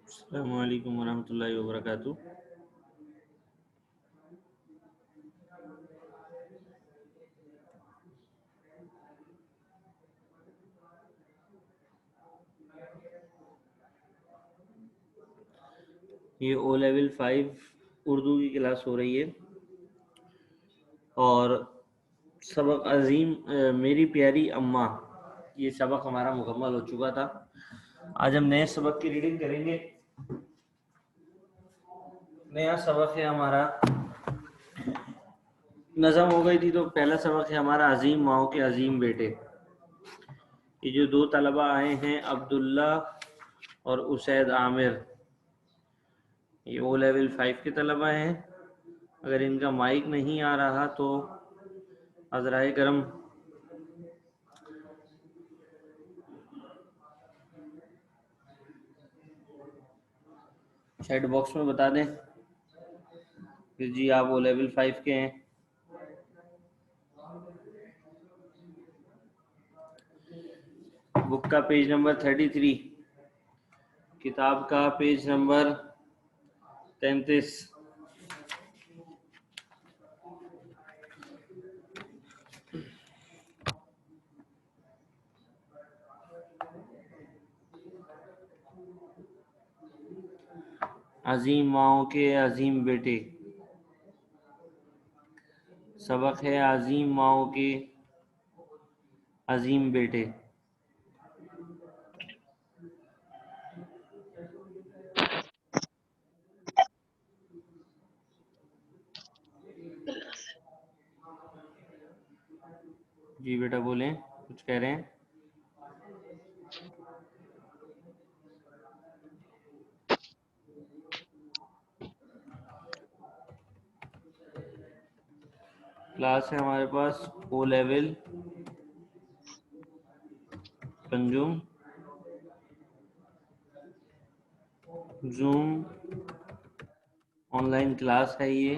السلام علیکم ورحمۃ اللہ وبرکاتہ۔ یہ او لیول 5 اردو کی کلاس ہو رہی ہے اور سبق عظیم میری پیاری اماں، یہ سبق ہمارا مکمل ہو چکا تھا۔ آج ہم نئے سبق کی ریڈنگ کریں گے۔ نیا سبق ہے ہمارا، نظم ہو گئی تھی تو پہلا سبق ہے ہمارا عظیم ماؤں کے عظیم بیٹے۔ یہ جو دو طلبہ آئے ہیں عبداللہ اور اسید عامر، یہ او لیول 5 کے طلبہ ہیں۔ اگر ان کا مائک نہیں آ رہا تو عذرائے کرم چیٹ باکس میں بتا دیں کہ جی آپ او لیول 5 کے ہیں۔ بک کا پیج نمبر 33، کتاب کا پیج نمبر 33۔ عظیم ماؤں کے عظیم بیٹے، سبق ہے عظیم ماؤں کے عظیم بیٹے۔ جی بیٹا بولیں، کچھ کہہ رہے ہیں؟ کلاس ہے ہمارے پاس او لیول پنجم زوم آن لائن کلاس ہے یہ،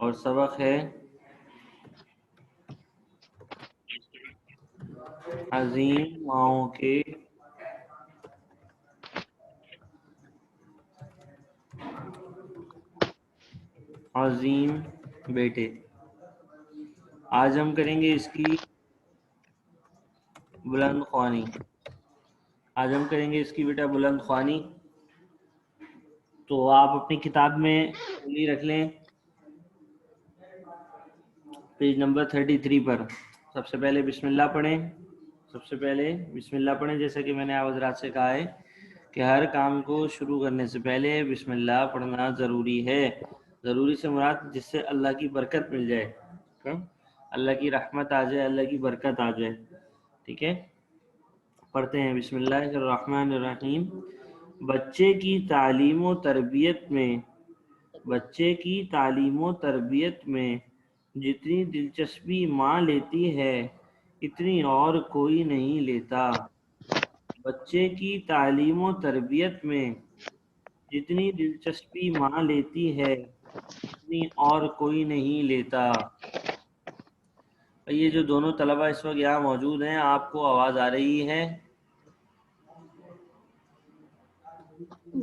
اور سبق ہے عظیم ماؤں کے عظیم بیٹے۔ آج ہم کریں گے اس کی بلند خوانی۔ آج ہم کریں گے اس کی بیٹا بلند خوانی۔ تو آپ اپنی کتاب میں انگلی رکھ لیں پیج نمبر 33 پر۔ سب سے پہلے بسم اللہ پڑھیں، سب سے پہلے بسم اللہ پڑھیں، جیسا کہ میں نے آپ حضرات سے کہا ہے کہ ہر کام کو شروع کرنے سے پہلے بسم اللہ پڑھنا ضروری ہے۔ ضروری سے مراد جس سے اللہ کی برکت مل جائے، اللہ کی رحمت آ جائے، اللہ کی برکت آ جائے، ٹھیک ہے؟ پڑھتے ہیں بسم اللہ الرحمن الرحیم۔ بچے کی تعلیم و تربیت میں جتنی دلچسپی ماں لیتی ہے اتنی اور کوئی نہیں لیتا۔ بچے کی تعلیم و تربیت میں جتنی دلچسپی ماں لیتی ہے اتنی اور کوئی نہیں لیتا۔ یہ جو دونوں طلبہ اس وقت یہاں موجود ہیں، آپ کو آواز آ رہی ہے؟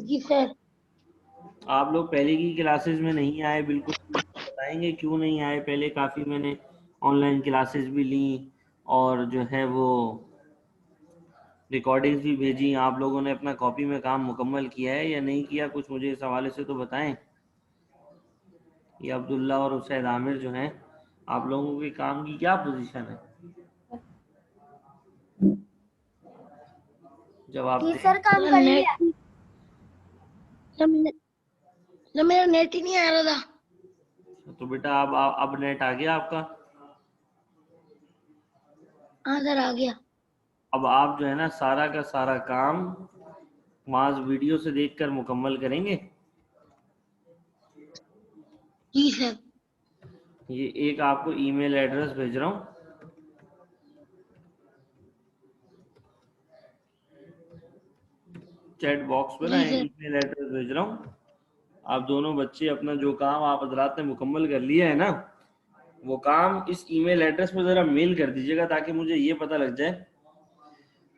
جی سر۔ آپ لوگ پہلے کی کلاسز میں نہیں آئے، بالکل بتائیں گے کیوں نہیں آئے؟ پہلے کافی میں نے آن لائن کلاسز بھی لیں اور جو ہے وہ ریکارڈنگز بھی بھیجی۔ آپ لوگوں نے اپنا کاپی میں کام مکمل کیا ہے یا نہیں کیا؟ کچھ مجھے اس حوالے سے تو بتائیں۔ یہ عبداللہ اور اسید عامر جو ہیں، آپ لوگوں کے کام کی کیا پوزیشن ہے؟ جواب جی دیں۔ سر، کام کر لیا۔ میرا نیٹ ہی نہیں آ رہا تھا۔ تو بیٹا اب نیٹ آ گیا آپ کا؟ ہاں سر، آ گیا۔ اب آپ جو ہے نا سارا کا سارا کام معاذ ویڈیو سے دیکھ کر مکمل کریں گے۔ جی سر۔ یہ ایک آپ کو ای میل ایڈریس بھیج رہا ہوں، چیٹ باکس میں نا جی ای سر۔ میل ایڈریس بھیج رہا ہوں۔ آپ دونوں بچے اپنا جو کام آپ حضرات نے مکمل کر لیا ہے نا، وہ کام اس ای میل ایڈریس پہ ذرا میل کر دیجیے گا تاکہ مجھے یہ پتہ لگ جائے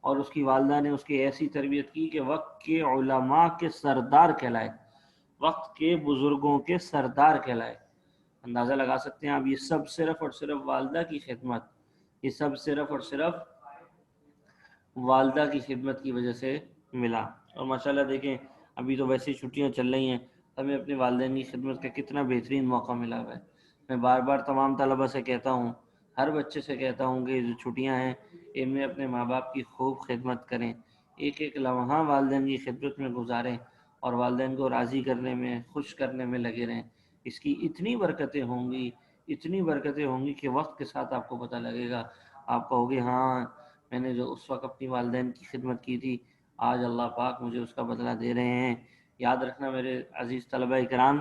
اور اس کی والدہ نے اس کی ایسی تربیت کی کہ وقت کے علماء کے سردار کہلائے، وقت کے بزرگوں کے سردار کہلائے۔ اندازہ لگا سکتے ہیں آپ، یہ سب صرف اور صرف والدہ کی خدمت، یہ سب صرف اور صرف والدہ کی خدمت کی وجہ سے ملا۔ اور ماشاءاللہ دیکھیں ابھی تو ویسے چھٹیاں چل رہی ہیں، ہمیں اپنے والدین کی خدمت کا کتنا بہترین موقع ملا ہوا ہے۔ میں بار بار تمام طلبہ سے کہتا ہوں، ہر بچے سے کہتا ہوں کہ جو چھٹیاں ہیں ان میں اپنے ماں باپ کی خوب خدمت کریں، ایک ایک لمحہ والدین کی خدمت میں گزاریں اور والدین کو راضی کرنے میں، خوش کرنے میں لگے رہیں۔ اس کی اتنی برکتیں ہوں گی، اتنی برکتیں ہوں گی کہ وقت کے ساتھ آپ کو پتہ لگے گا، آپ کہو گے ہاں میں نے جو اس وقت اپنی والدین کی خدمت کی تھی، آج اللہ پاک مجھے اس کا بدلہ دے رہے ہیں۔ یاد رکھنا میرے عزیز طلبہ اکرام،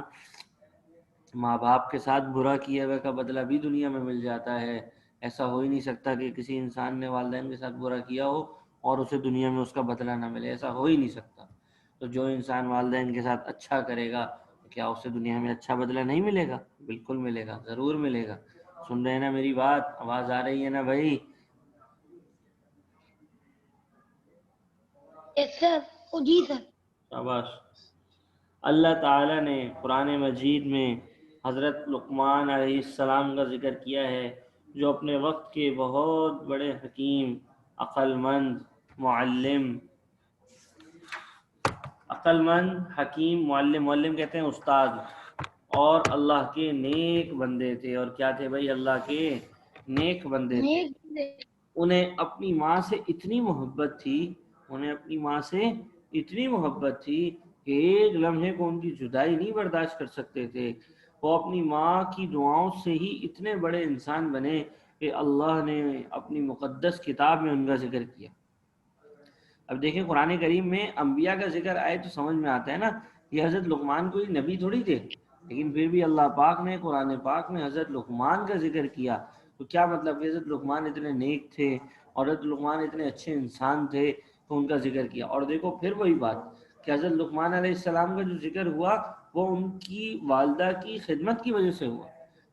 ماں باپ کے ساتھ برا کیے ہوئے کا بدلہ بھی دنیا میں مل جاتا ہے۔ ایسا ہو ہی نہیں سکتا کہ کسی انسان نے والدین کے ساتھ برا کیا ہو اور اسے دنیا میں اس کا بدلہ نہ ملے، ایسا ہو ہی نہیں سکتا۔ تو جو انسان والدین کے ساتھ اچھا کرے گا، کیا اسے دنیا میں اچھا بدلہ نہیں ملے گا؟ بالکل ملے گا، ضرور ملے گا۔ سن رہے ہیں نا میری بات؟ آواز آ رہی ہے نا بھائی؟ یس سر، جی سر۔ شاباش۔ اللہ تعالیٰ نے قرآن مجید میں حضرت لقمان علیہ السلام کا ذکر کیا ہے، جو اپنے وقت کے بہت بڑے حکیم، عقل مند، معلم، عقل مند، حکیم، معلم، معلم کہتے ہیں استاد، اور اللہ کے نیک بندے تھے۔ اور کیا تھے بھائی؟ اللہ کے نیک بندے تھے۔ انہیں اپنی ماں سے اتنی محبت تھی، انہیں اپنی ماں سے اتنی محبت تھی کہ ایک لمحے کو ان کی جدائی نہیں برداشت کر سکتے تھے۔ وہ اپنی ماں کی دعاؤں سے ہی اتنے بڑے انسان بنے کہ اللہ نے اپنی مقدس کتاب میں ان کا ذکر کیا۔ اب دیکھیں قرآن کریم میں انبیاء کا ذکر آئے تو سمجھ میں آتا ہے نا، یہ حضرت لقمان کوئی نبی تھوڑی تھے، لیکن پھر بھی اللہ پاک نے قرآن پاک میں حضرت لقمان کا ذکر کیا۔ تو کیا مطلب کہ حضرت لقمان اتنے نیک تھے اور حضرت لقمان اتنے اچھے انسان تھے تو ان کا ذکر کیا۔ اور دیکھو پھر وہی بات کہ حضرت لقمان علیہ السلام کا جو ذکر ہوا وہ ان کی والدہ کی خدمت کی وجہ سے ہوا،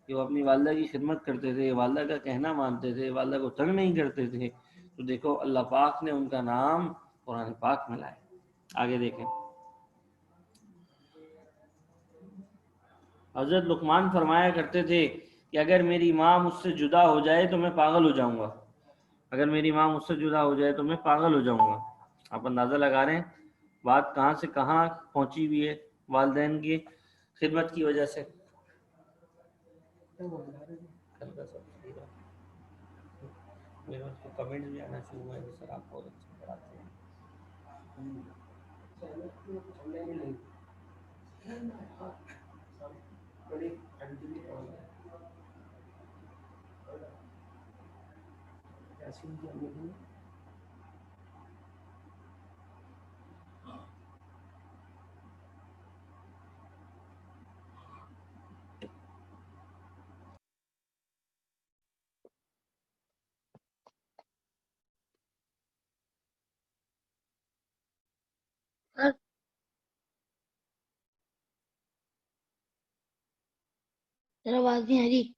کہ وہ اپنی والدہ کی خدمت کرتے تھے، والدہ کا کہنا مانتے تھے، والدہ کو تنگ نہیں کرتے تھے۔ تو دیکھو اللہ پاک نے ان کا نام قرآن پاک میں لائے۔ آگے دیکھیں، حضرت لقمان فرمایا کرتے تھے کہ اگر میری ماں مجھ سے جدا ہو جائے تو میں پاگل ہو جاؤں گا، اگر میری ماں مجھ سے جدا ہو جائے تو میں پاگل ہو جاؤں گا۔ آپ اندازہ لگا رہے ہیں بات کہاں سے کہاں پہنچی ہوئی ہے، والدین کی خدمت کی وجہ سے۔ کمنٹ بھی آنا شروع ہوئے سر، آپ بہت اچھا پڑھاتے ہیں۔ سر آواز نہیں آ رہی۔